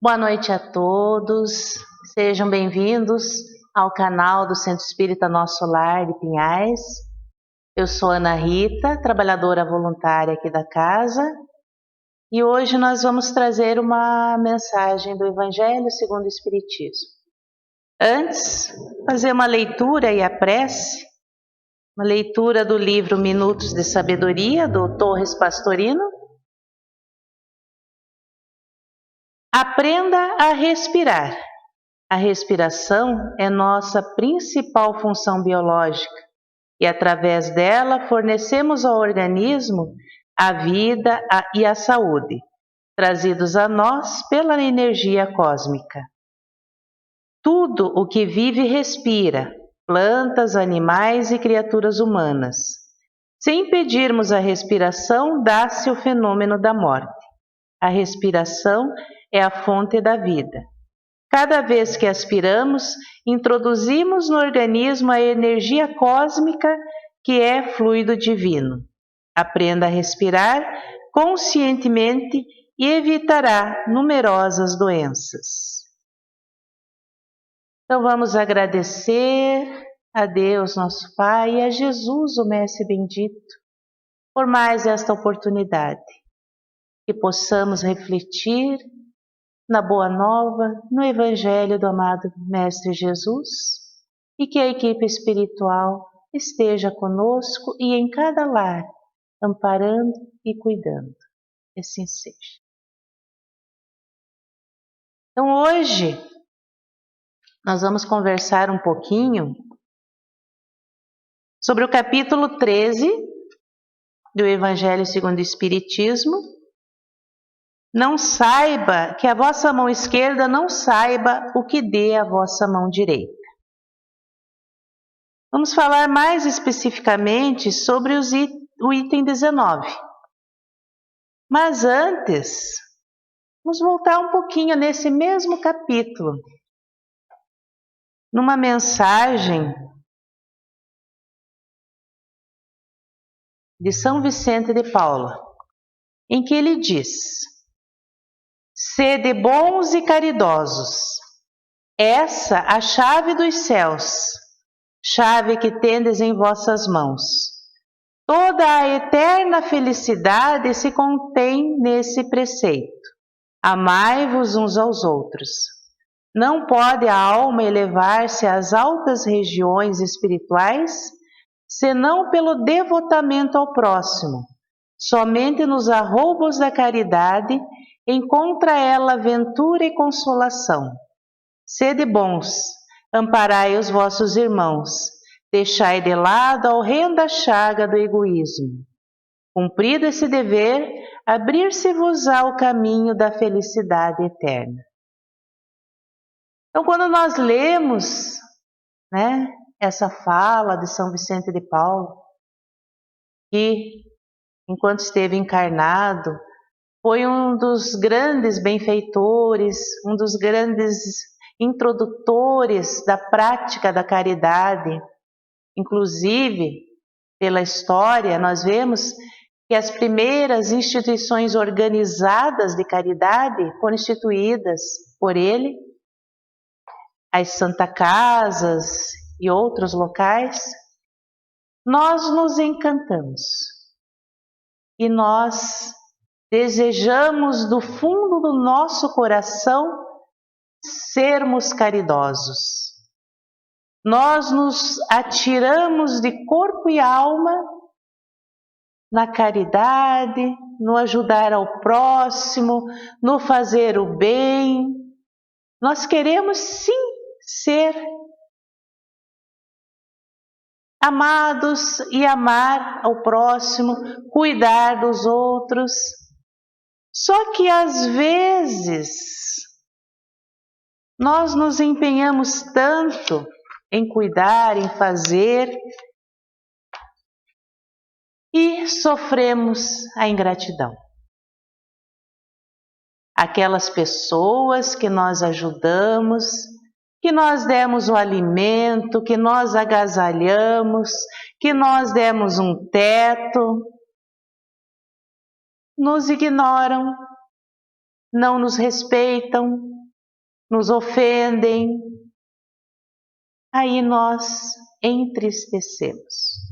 Boa noite a todos, sejam bem-vindos ao canal do Centro Espírita Nosso Lar de Pinhais. Eu sou Ana Rita, trabalhadora voluntária aqui da casa, e hoje nós vamos trazer uma mensagem do Evangelho segundo o Espiritismo. Antes, fazer uma leitura e a prece, uma leitura do livro Minutos de Sabedoria, do Torres Pastorino. Aprenda a respirar. A respiração é nossa principal função biológica e, através dela, fornecemos ao organismo a vida e a saúde, trazidos a nós pela energia cósmica. Tudo o que vive respira, plantas, animais e criaturas humanas. Se impedirmos a respiração, dá-se o fenômeno da morte. A respiração é a fonte da vida. Cada vez que aspiramos, introduzimos no organismo a energia cósmica que é fluido divino. Aprenda a respirar conscientemente e evitará numerosas doenças. Então vamos agradecer a Deus, nosso Pai, e a Jesus, o Mestre bendito, por mais esta oportunidade. Que possamos refletir na Boa Nova, no Evangelho do amado Mestre Jesus, e que a equipe espiritual esteja conosco e em cada lar, amparando e cuidando. Assim seja. Então hoje nós vamos conversar um pouquinho sobre o capítulo 13 do Evangelho segundo o Espiritismo. Não saiba, que a vossa mão esquerda não saiba o que dê a vossa mão direita. Vamos falar mais especificamente sobre o item 19. Mas antes, vamos voltar um pouquinho nesse mesmo capítulo, numa mensagem de São Vicente de Paula, em que ele diz: sede bons e caridosos, essa a chave dos céus, chave que tendes em vossas mãos. Toda a eterna felicidade se contém nesse preceito. Amai-vos uns aos outros. Não pode a alma elevar-se às altas regiões espirituais, senão pelo devotamento ao próximo. Somente nos arroubos da caridade encontra ela ventura e consolação. Sede bons, amparai os vossos irmãos, deixai de lado a horrenda chaga do egoísmo. Cumprido esse dever, abrir-se-vos-á o caminho da felicidade eterna. Então, quando nós lemos, essa fala de São Vicente de Paulo, que, enquanto esteve encarnado, foi um dos grandes benfeitores, um dos grandes introdutores da prática da caridade. Inclusive, pela história, nós vemos que as primeiras instituições organizadas de caridade foram instituídas por ele, as Santa Casas e outros locais. Nós nos encantamos e nós desejamos do fundo do nosso coração sermos caridosos. Nós nos atiramos de corpo e alma na caridade, no ajudar ao próximo, no fazer o bem. Nós queremos sim ser amados e amar ao próximo, cuidar dos outros. Só que às vezes nós nos empenhamos tanto em cuidar, em fazer, e sofremos a ingratidão. Aquelas pessoas que nós ajudamos, que nós demos o alimento, que nós agasalhamos, que nós demos um teto, nos ignoram, não nos respeitam, nos ofendem. Aí nós entristecemos.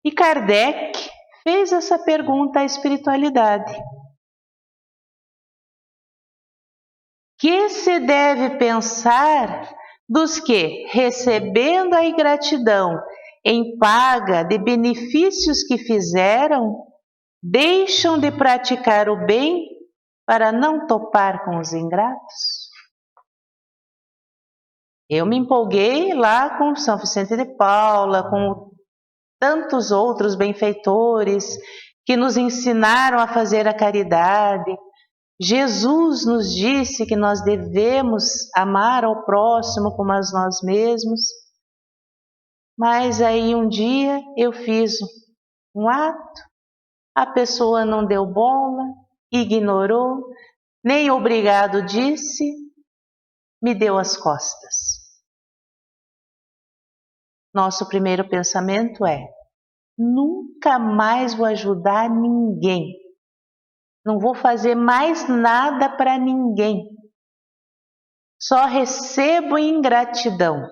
E Kardec fez essa pergunta à espiritualidade. Que se deve pensar dos que, recebendo a ingratidão em paga de benefícios que fizeram, deixam de praticar o bem para não topar com os ingratos? Eu me empolguei lá com São Vicente de Paula, com tantos outros benfeitores que nos ensinaram a fazer a caridade. Jesus nos disse que nós devemos amar ao próximo como a nós mesmos. Mas aí um dia eu fiz um ato, a pessoa não deu bola, ignorou, nem obrigado disse, me deu as costas. Nosso primeiro pensamento é: nunca mais vou ajudar ninguém. Não vou fazer mais nada para ninguém. Só recebo ingratidão.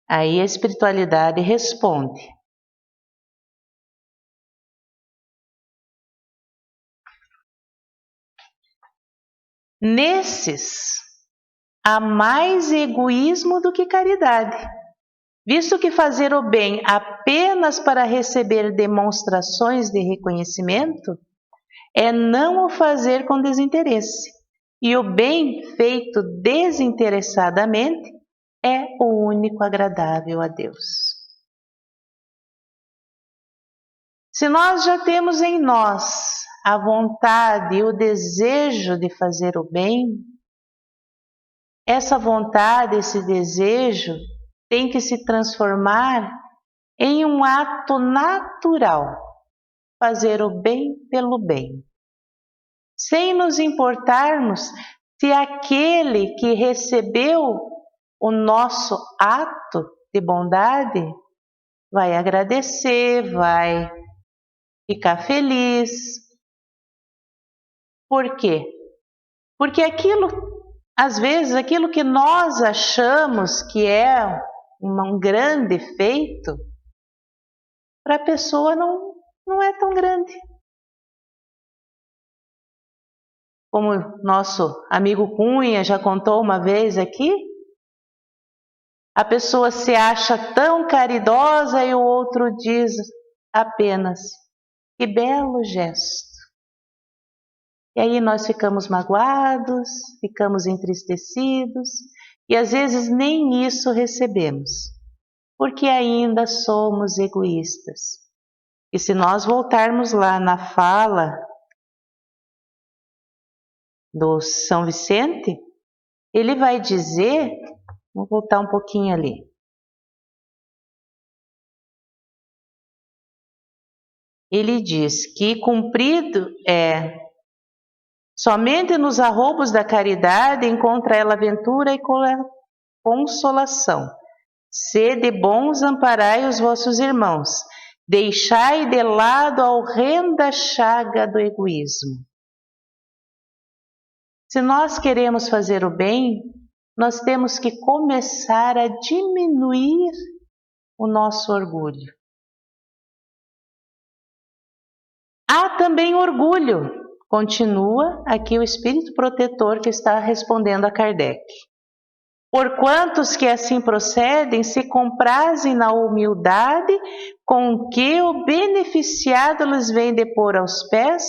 Aí a espiritualidade responde: nesses há mais egoísmo do que caridade, visto que fazer o bem apenas para receber demonstrações de reconhecimento é não o fazer com desinteresse, e o bem feito desinteressadamente é o único agradável a Deus. Se nós já temos em nós a vontade e o desejo de fazer o bem, essa vontade, esse desejo tem que se transformar em um ato natural, fazer o bem pelo bem, sem nos importarmos se aquele que recebeu o nosso ato de bondade vai agradecer, vai ficar feliz. Por quê? Porque às vezes, aquilo que nós achamos que é um grande feito, para a pessoa não é tão grande. Como nosso amigo Cunha já contou uma vez aqui, a pessoa se acha tão caridosa e o outro diz apenas: que belo gesto. E aí nós ficamos magoados, ficamos entristecidos e às vezes nem isso recebemos, porque ainda somos egoístas. E se nós voltarmos lá na fala do São Vicente, ele vai dizer, vou voltar um pouquinho ali. Ele diz que cumprido somente nos arroubos da caridade encontra ela aventura e consolação. Sede bons, amparai os vossos irmãos. Deixai de lado a horrenda chaga do egoísmo. Se nós queremos fazer o bem, nós temos que começar a diminuir o nosso orgulho. Há também orgulho, continua aqui o espírito protetor que está respondendo a Kardec. Porquanto os que assim procedem se comprazem na humildade com que o beneficiado lhes vem depor aos pés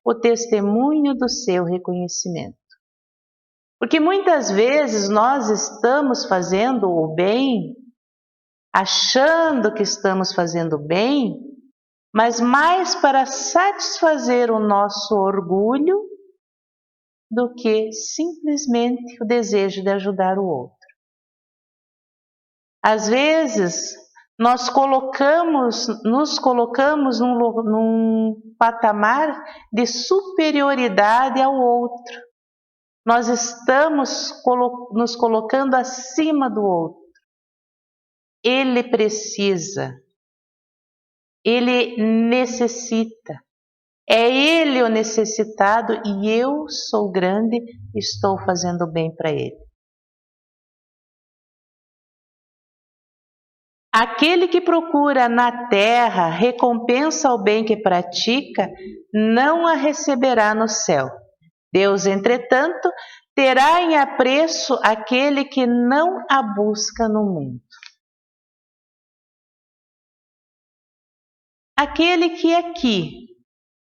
o testemunho do seu reconhecimento. Porque muitas vezes nós estamos fazendo o bem, achando que estamos fazendo bem, mas mais para satisfazer o nosso orgulho do que simplesmente o desejo de ajudar o outro. Às vezes, nós nos colocamos num patamar de superioridade ao outro. Nós estamos nos colocando acima do outro. Ele precisa, ele necessita. É ele o necessitado e eu sou grande, estou fazendo bem para ele. Aquele que procura na terra recompensa ao bem que pratica, não a receberá no céu. Deus, entretanto, terá em apreço aquele que não a busca no mundo. Aquele que aqui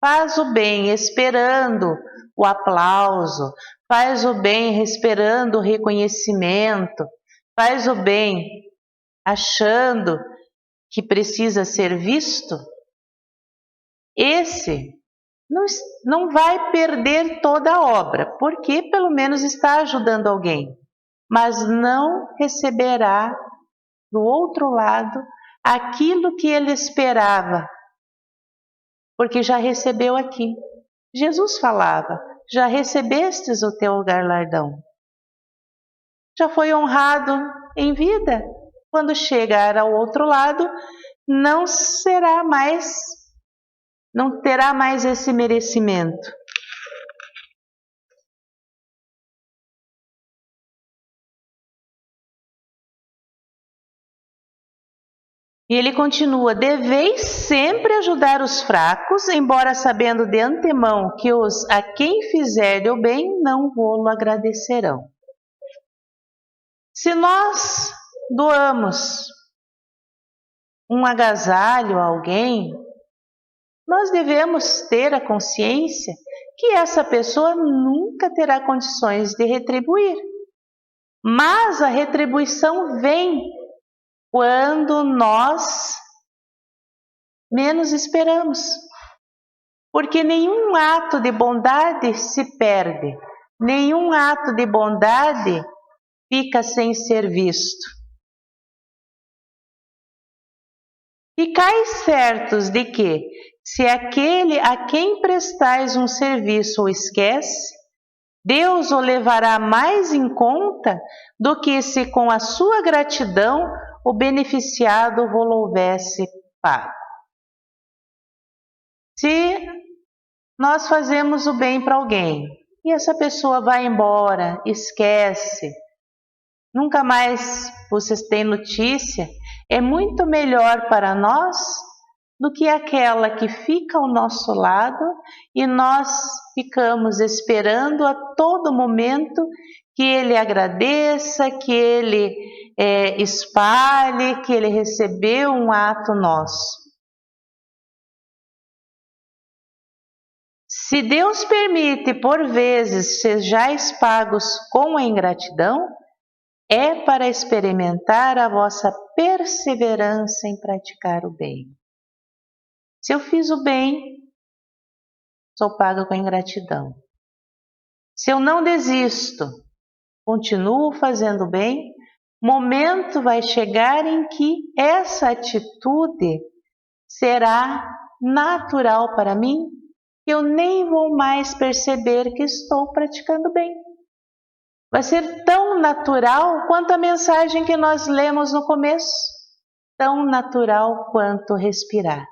faz o bem esperando o aplauso, faz o bem esperando o reconhecimento, faz o bem achando que precisa ser visto, esse não vai perder toda a obra, porque pelo menos está ajudando alguém, mas não receberá do outro lado aquilo que ele esperava, porque já recebeu aqui. Jesus falava: já recebestes o teu galardão. Já foi honrado em vida. Quando chegar ao outro lado, não terá mais esse merecimento. E ele continua: deveis sempre ajudar os fracos, embora sabendo de antemão que os a quem fizerem o bem não vô-lo agradecerão. Se nós doamos um agasalho a alguém, nós devemos ter a consciência que essa pessoa nunca terá condições de retribuir. Mas a retribuição vem quando nós menos esperamos. Porque nenhum ato de bondade se perde, nenhum ato de bondade fica sem ser visto. Ficais certos de que, se aquele a quem prestais um serviço o esquece, Deus o levará mais em conta do que se com a sua gratidão o beneficiado vos houvesse pago. Se nós fazemos o bem para alguém e essa pessoa vai embora, esquece, nunca mais vocês têm notícia, é muito melhor para nós do que aquela que fica ao nosso lado e nós ficamos esperando a todo momento que ele agradeça, que ele espalhe, que ele recebeu um ato nosso. Se Deus permite, por vezes, sejais pagos com a ingratidão, é para experimentar a vossa perseverança em praticar o bem. Se eu fiz o bem, sou paga com ingratidão. Se eu não desisto, continuo fazendo o bem, momento vai chegar em que essa atitude será natural para mim, que eu nem vou mais perceber que estou praticando bem. Vai ser tão natural quanto a mensagem que nós lemos no começo, tão natural quanto respirar.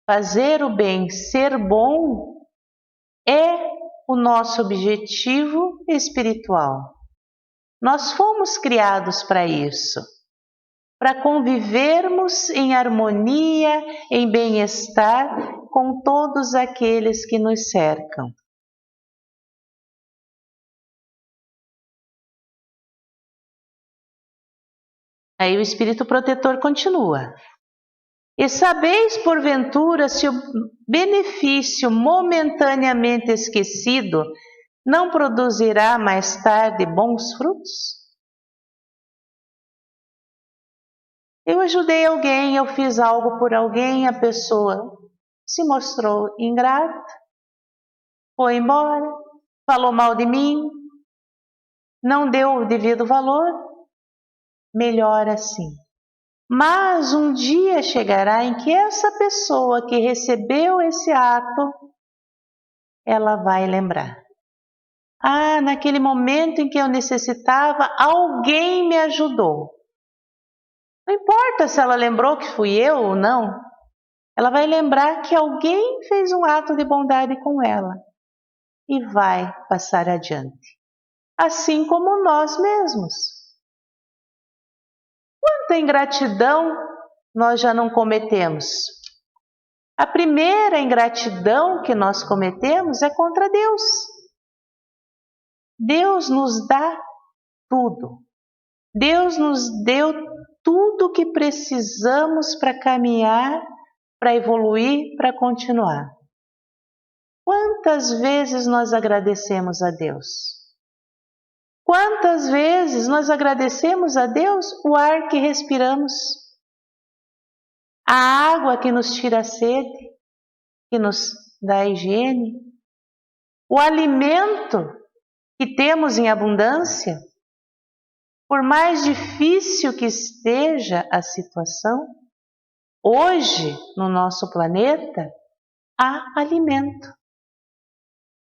Fazer o bem, ser bom, é o nosso objetivo espiritual. Nós fomos criados para isso, para convivermos em harmonia, em bem-estar com todos aqueles que nos cercam. Aí o Espírito Protetor continua. E sabeis, porventura, se o benefício momentaneamente esquecido não produzirá mais tarde bons frutos? Eu ajudei alguém, eu fiz algo por alguém, a pessoa se mostrou ingrata, foi embora, falou mal de mim, não deu o devido valor, melhor assim. Mas um dia chegará em que essa pessoa que recebeu esse ato, ela vai lembrar. Ah, naquele momento em que eu necessitava, alguém me ajudou. Não importa se ela lembrou que fui eu ou não. ela vai lembrar que alguém fez um ato de bondade com ela e vai passar adiante. Assim como nós mesmos. Quanta ingratidão nós já não cometemos? A primeira ingratidão que nós cometemos é contra Deus. Deus nos dá tudo. Deus nos deu tudo o que precisamos para caminhar, para evoluir, para continuar. Quantas vezes nós agradecemos a Deus? Quantas vezes nós agradecemos a Deus o ar que respiramos? A água que nos tira a sede, que nos dá a higiene? O alimento que temos em abundância? Por mais difícil que esteja a situação, hoje no nosso planeta há alimento.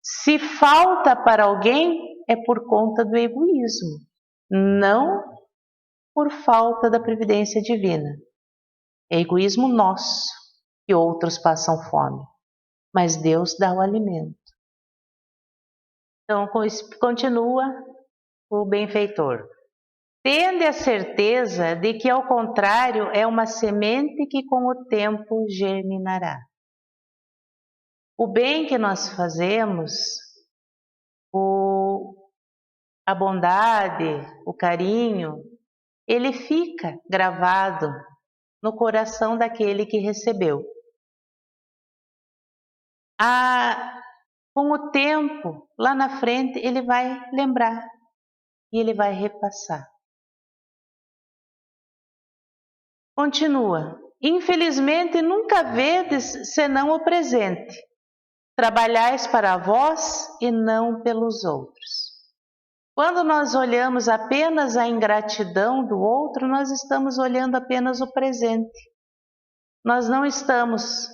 Se falta para alguém, é por conta do egoísmo, não por falta da providência divina. É egoísmo nosso que outros passam fome, mas Deus dá o alimento. Então, continua o benfeitor. Tende a certeza de que, ao contrário, é uma semente que com o tempo germinará. O bem que nós fazemos, a bondade, o carinho, ele fica gravado no coração daquele que recebeu. Com o tempo, lá na frente, ele vai lembrar e ele vai repassar. Continua. Infelizmente, nunca vedes senão o presente. Trabalhais para vós e não pelos outros. Quando nós olhamos apenas a ingratidão do outro, nós estamos olhando apenas o presente. Nós não estamos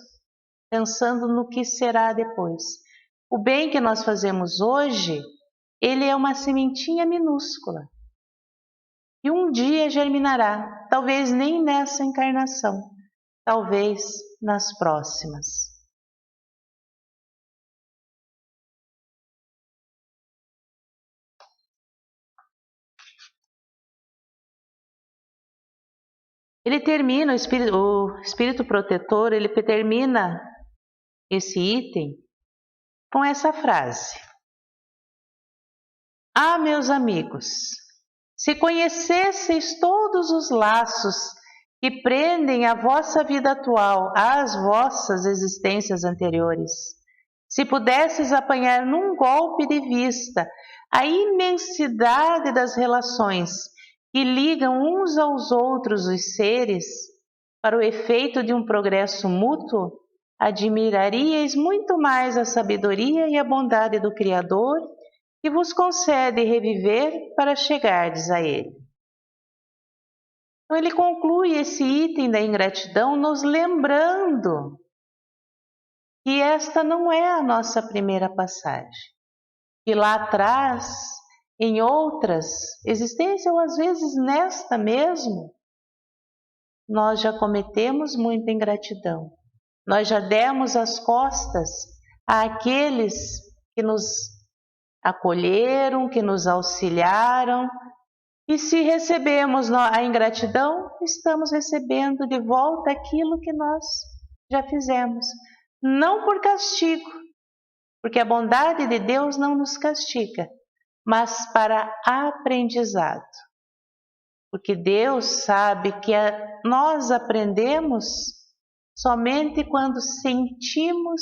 pensando no que será depois. O bem que nós fazemos hoje, ele é uma sementinha minúscula. E um dia germinará, talvez nem nessa encarnação, talvez nas próximas. Ele termina, o espírito protetor, ele termina esse item com essa frase. Ah, meus amigos, se conhecesseis todos os laços que prendem a vossa vida atual às vossas existências anteriores, se pudesseis apanhar num golpe de vista a imensidade das relações que ligam uns aos outros os seres para o efeito de um progresso mútuo, admiraríeis muito mais a sabedoria e a bondade do Criador que vos concede reviver para chegardes a Ele. Então ele conclui esse item da ingratidão nos lembrando que esta não é a nossa primeira passagem. Que lá atrás, em outras existências, ou às vezes nesta mesmo, nós já cometemos muita ingratidão. Nós já demos as costas àqueles que nos acolheram, que nos auxiliaram. E se recebemos a ingratidão, estamos recebendo de volta aquilo que nós já fizemos. Não por castigo, porque a bondade de Deus não nos castiga, mas para aprendizado. Porque Deus sabe que nós aprendemos somente quando sentimos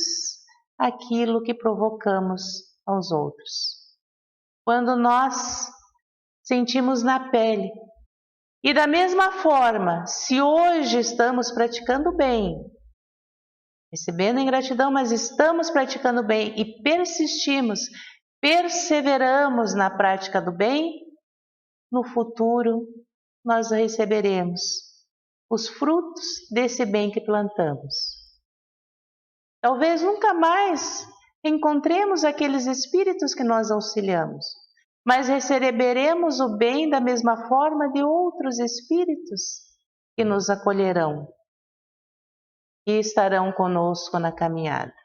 aquilo que provocamos aos outros. Quando nós sentimos na pele. E da mesma forma, se hoje estamos praticando bem, recebendo ingratidão, mas estamos praticando bem e persistimos, perseveramos na prática do bem, no futuro nós receberemos os frutos desse bem que plantamos. Talvez nunca mais encontremos aqueles espíritos que nós auxiliamos, mas receberemos o bem da mesma forma de outros espíritos que nos acolherão. que estarão conosco na caminhada.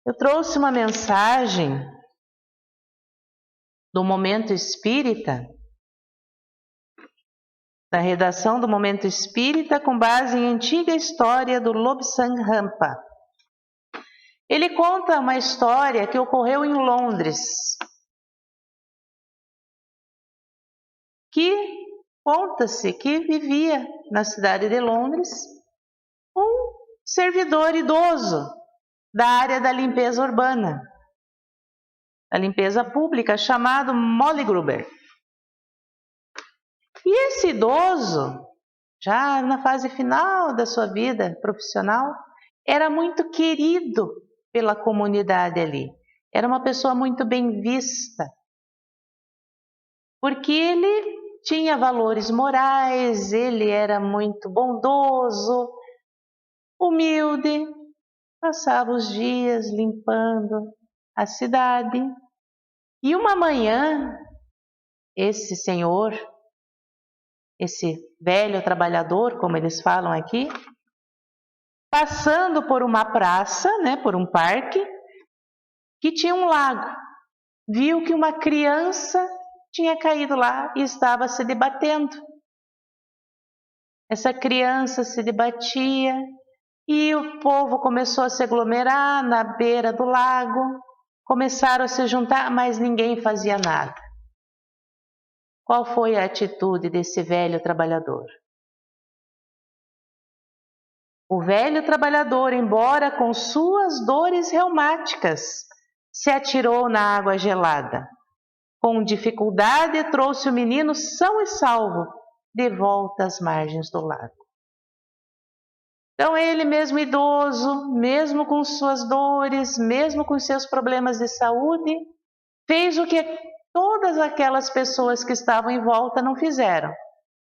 Eu trouxe uma mensagem do Momento Espírita, da redação do Momento Espírita, com base em antiga história do Lobsang Rampa. Ele conta uma história que ocorreu em Londres, que conta-se que vivia na cidade de Londres um servidor idoso da área da limpeza urbana, da limpeza pública, chamado Molly Gruber. E esse idoso, já na fase final da sua vida profissional, era muito querido pela comunidade ali. Era uma pessoa muito bem vista, porque ele tinha valores morais, ele era muito bondoso, humilde, passava os dias limpando a cidade. E uma manhã, esse senhor, esse velho trabalhador, como eles falam aqui, passando por uma praça, por um parque, que tinha um lago, viu que uma criança tinha caído lá e estava se debatendo. Essa criança se debatia e o povo começou a se aglomerar na beira do lago, começaram a se juntar, mas ninguém fazia nada. Qual foi a atitude desse velho trabalhador? O velho trabalhador, embora com suas dores reumáticas, se atirou na água gelada. Com dificuldade, trouxe o menino são e salvo de volta às margens do lago. Então ele, mesmo idoso, mesmo com suas dores, mesmo com seus problemas de saúde, fez o que todas aquelas pessoas que estavam em volta não fizeram.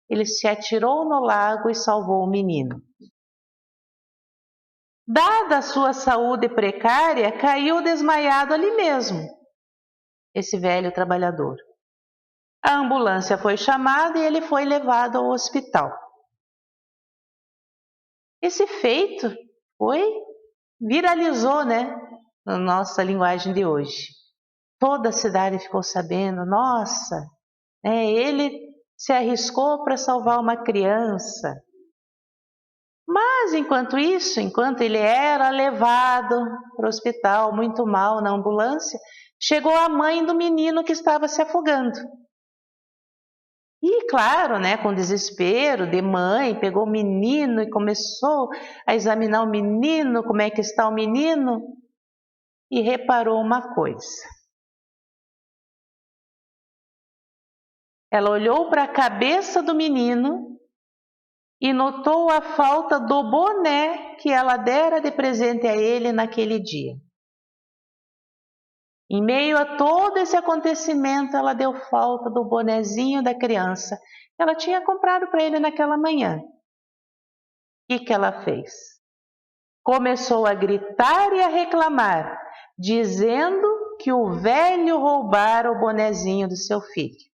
Ele se atirou no lago e salvou o menino. Dada a sua saúde precária, caiu desmaiado ali mesmo, esse velho trabalhador. A ambulância foi chamada e ele foi levado ao hospital. Esse feito viralizou, na nossa linguagem de hoje. Toda a cidade ficou sabendo, nossa, ele se arriscou para salvar uma criança. Mas enquanto ele era levado para o hospital, muito mal na ambulância, chegou a mãe do menino que estava se afogando. E claro, com desespero de mãe, pegou o menino e começou a examinar o menino, como é que está o menino, e reparou uma coisa. Ela olhou para a cabeça do menino e notou a falta do boné que ela dera de presente a ele naquele dia. Em meio a todo esse acontecimento, ela deu falta do bonezinho da criança que ela tinha comprado para ele naquela manhã. O que ela fez? Começou a gritar e a reclamar, dizendo que o velho roubara o bonezinho do seu filho.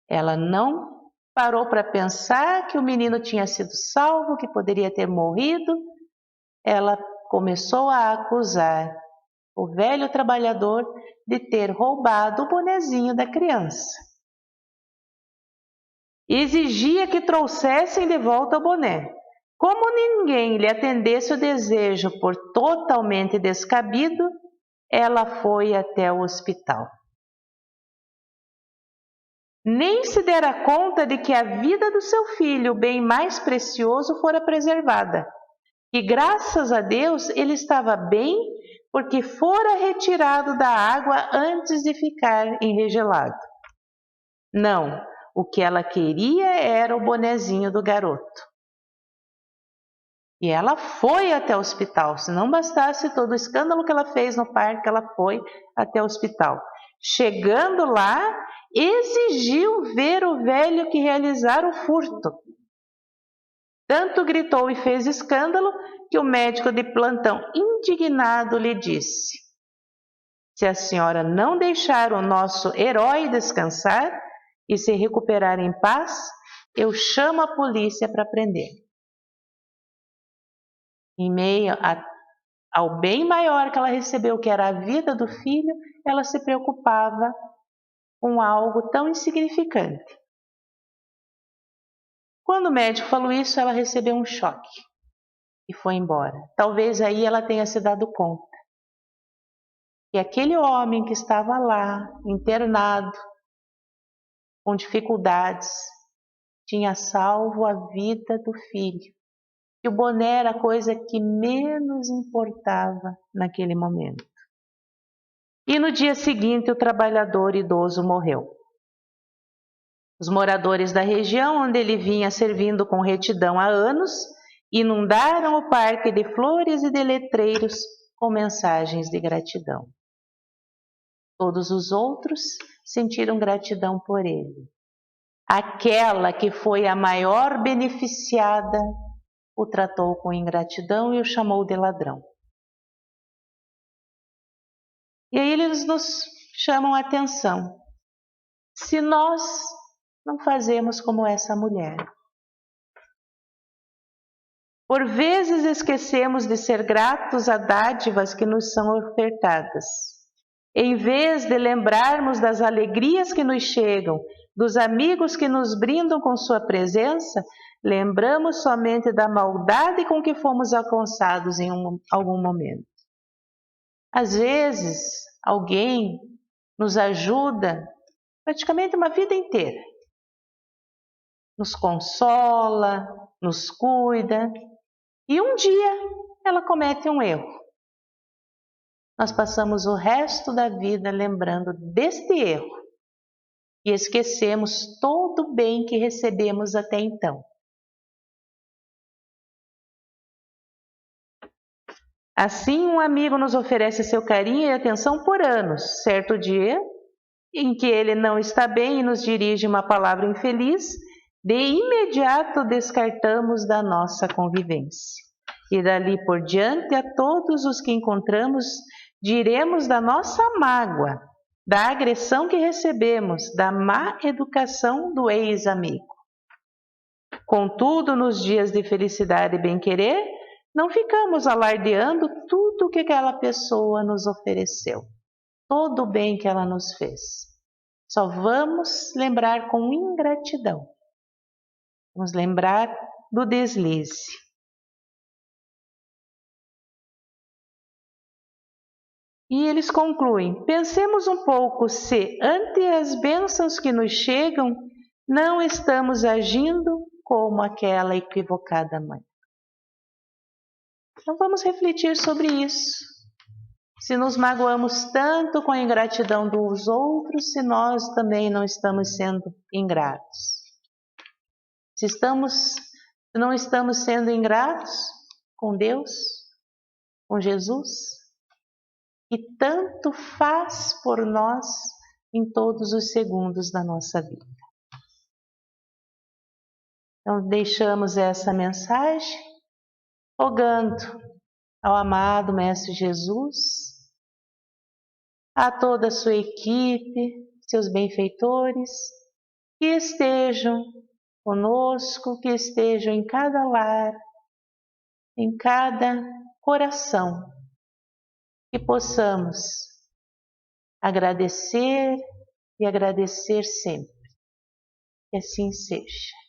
Ela não parou para pensar que o menino tinha sido salvo, que poderia ter morrido. Ela começou a acusar o velho trabalhador de ter roubado o bonezinho da criança. Exigia que trouxessem de volta o boné. Como ninguém lhe atendesse o desejo por totalmente descabido, ela foi até o hospital. Nem se dera conta de que a vida do seu filho, o bem mais precioso, fora preservada. E graças a Deus ele estava bem, porque fora retirado da água antes de ficar enregelado. Não, o que ela queria era o bonezinho do garoto. E ela foi até o hospital. Se não bastasse todo o escândalo que ela fez no parque, ela foi até o hospital. Chegando lá, exigiu ver o velho que realizara o furto. Tanto gritou e fez escândalo que o médico de plantão, indignado, lhe disse: se a senhora não deixar o nosso herói descansar e se recuperar em paz, eu chamo a polícia para prender. Em meio ao bem maior que ela recebeu, que era a vida do filho, ela se preocupava com algo tão insignificante. Quando o médico falou isso, ela recebeu um choque e foi embora. Talvez aí ela tenha se dado conta que aquele homem que estava lá, internado, com dificuldades, tinha salvo a vida do filho. E o boné era a coisa que menos importava naquele momento. E no dia seguinte, o trabalhador idoso morreu. Os moradores da região onde ele vinha servindo com retidão há anos inundaram o parque de flores e de letreiros com mensagens de gratidão. Todos os outros sentiram gratidão por ele. Aquela que foi a maior beneficiada o tratou com ingratidão e o chamou de ladrão. E aí eles nos chamam a atenção. Se nós não fazemos como essa mulher, por vezes esquecemos de ser gratos a dádivas que nos são ofertadas. Em vez de lembrarmos das alegrias que nos chegam, dos amigos que nos brindam com sua presença, lembramos somente da maldade com que fomos alcançados em algum momento. Às vezes, alguém nos ajuda praticamente uma vida inteira. Nos consola, nos cuida, e um dia ela comete um erro. Nós passamos o resto da vida lembrando deste erro e esquecemos todo o bem que recebemos até então. Assim, um amigo nos oferece seu carinho e atenção por anos. Certo dia, em que ele não está bem e nos dirige uma palavra infeliz, de imediato descartamos da nossa convivência. E dali por diante, a todos os que encontramos, diremos da nossa mágoa, da agressão que recebemos, da má educação do ex-amigo. Contudo, nos dias de felicidade e bem-querer, não ficamos alardeando tudo o que aquela pessoa nos ofereceu, todo o bem que ela nos fez. Só vamos lembrar com ingratidão. Vamos lembrar do deslize. E eles concluem: pensemos um pouco se, ante as bênçãos que nos chegam, não estamos agindo como aquela equivocada mãe. Então vamos refletir sobre isso. Se nos magoamos tanto com a ingratidão dos outros, se nós também não estamos sendo ingratos. Se não estamos sendo ingratos com Deus, com Jesus, que tanto faz por nós em todos os segundos da nossa vida. Então deixamos essa mensagem rogando ao amado Mestre Jesus, a toda a sua equipe, seus benfeitores, que estejam conosco, que estejam em cada lar, em cada coração, que possamos agradecer e agradecer sempre. Que assim seja.